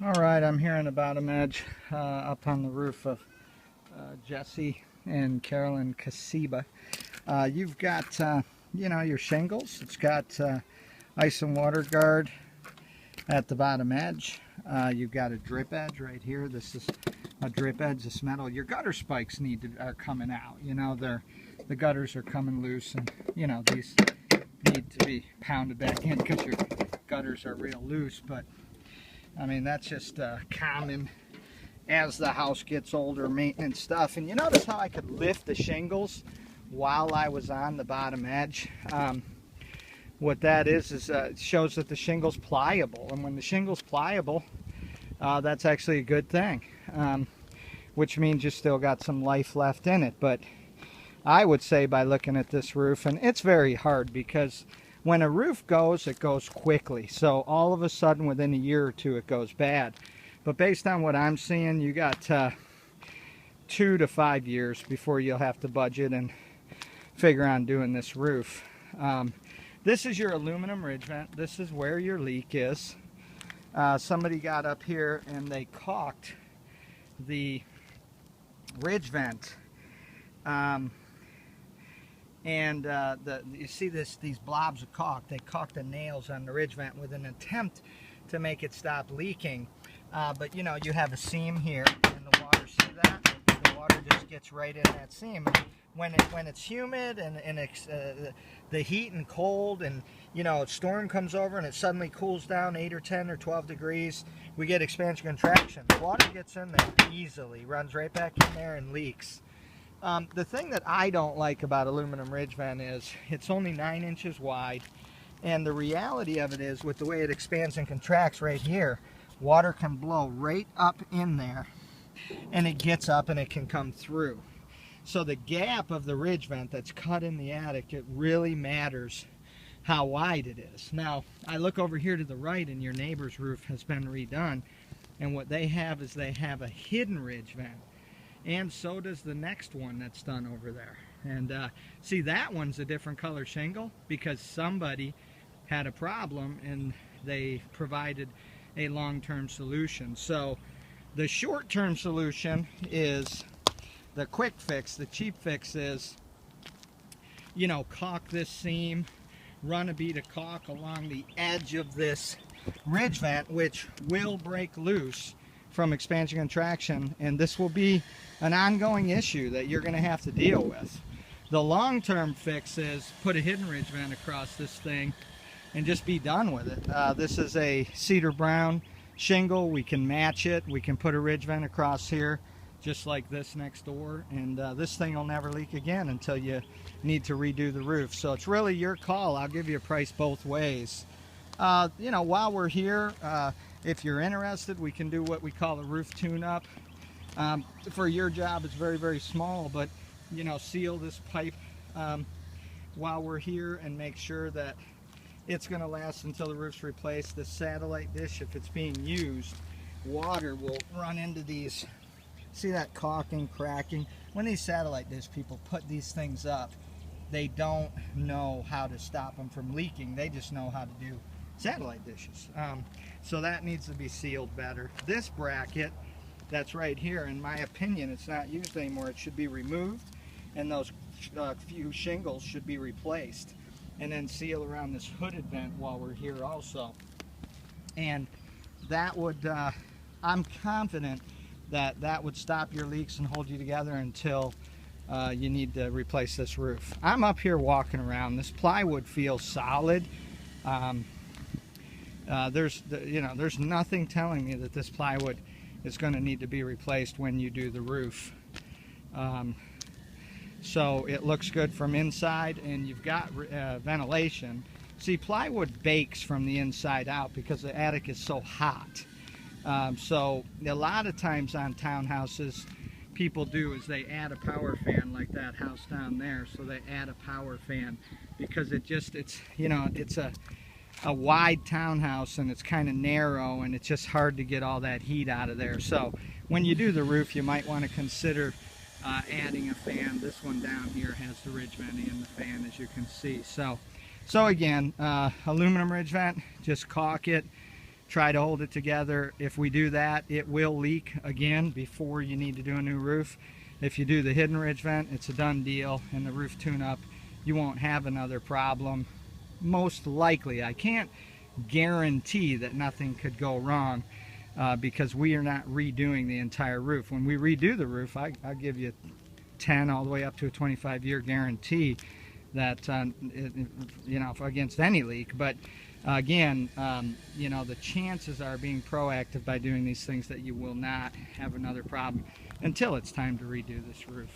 All right, I'm here on the bottom edge up on the roof of Jesse and Carolyn Cassibba. You've got, your shingles. It's got ice and water guard at the bottom edge. You've got a drip edge right here. This is a drip edge, this metal. Your gutter spikes are coming out. The gutters are coming loose, and these need to be pounded back in because your gutters are real loose. But I mean, that's just common as the house gets older, maintenance stuff. And you notice how I could lift the shingles while I was on the bottom edge? What that is it shows that the shingle's pliable. And when the shingle's pliable, that's actually a good thing, which means you still got some life left in it. But I would say by looking at this roof, and it's very hard because when a roof goes, it goes quickly. So all of a sudden, within a year or two, it goes bad. But based on what I'm seeing, you got 2 to 5 years before you'll have to budget and figure on doing this roof. This is your aluminum ridge vent. This is where your leak is. Somebody got up here and they caulked the ridge vent. You see these blobs of caulk. They caulked the nails on the ridge vent with an attempt to make it stop leaking. But you have a seam here, and the water, see that? The water just gets right in that seam. When it's humid and the heat and cold, and a storm comes over and it suddenly cools down 8 or 10 or 12 degrees, we get expansion contraction. The water gets in there easily, runs right back in there and leaks. The thing that I don't like about aluminum ridge vent is it's only 9 inches wide, and the reality of it is, with the way it expands and contracts right here, water can blow right up in there, and it gets up and it can come through. So the gap of the ridge vent that's cut in the attic, it really matters how wide it is. Now, I look over here to the right, and your neighbor's roof has been redone, and what they have is they have a hidden ridge vent. And so does the next one that's done over there. And see, that one's a different color shingle because somebody had a problem and they provided a long-term solution. So the short-term solution is the quick fix. The cheap fix is, caulk this seam, run a bead of caulk along the edge of this ridge vent, which will break loose from expansion contraction, and this will be an ongoing issue that you're going to have to deal with. The long-term fix is put a hidden ridge vent across this thing and just be done with it. This is a cedar brown shingle. We can match it. We can put a ridge vent across here just like this next door, and this thing will never leak again until you need to redo the roof. So it's really your call. I'll give you a price both ways. While we're here, if you're interested, we can do what we call a roof tune-up. For your job, it's very, very small, but seal this pipe while we're here and make sure that it's going to last until the roof's replaced. The satellite dish, if it's being used, water will run into these. See that caulking, cracking? When these satellite dish people put these things up, they don't know how to stop them from leaking. They just know how to do satellite dishes. So that needs to be sealed better. This bracket that's right here, in my opinion, it's not used anymore. It should be removed, and those few shingles should be replaced, and then seal around this hooded vent while we're here also. And that would, I'm confident that that would stop your leaks and hold you together until you need to replace this roof. I'm up here walking around. This plywood feels solid. There's nothing telling me that this plywood is going to need to be replaced when you do the roof. So it looks good from inside, and you've got ventilation. See, plywood bakes from the inside out because the attic is so hot. So a lot of times on townhouses, people do is they add a power fan, like that house down there. So they add a power fan because it's a wide townhouse, and it's kind of narrow, and it's just hard to get all that heat out of there. So when you do the roof, you might want to consider adding a fan. This one down here has the ridge vent and the fan, as you can see. So again, aluminum ridge vent, just caulk it, try to hold it together. If we do that, it will leak again before you need to do a new roof. If you do the hidden ridge vent, it's a done deal, and the roof tune-up, you won't have another problem. Most likely. I can't guarantee that nothing could go wrong because we are not redoing the entire roof. When we redo the roof, I'll give you 10 all the way up to a 25-year guarantee that you know, against any leak. But again, you know, the chances are, being proactive by doing these things, that you will not have another problem until it's time to redo this roof.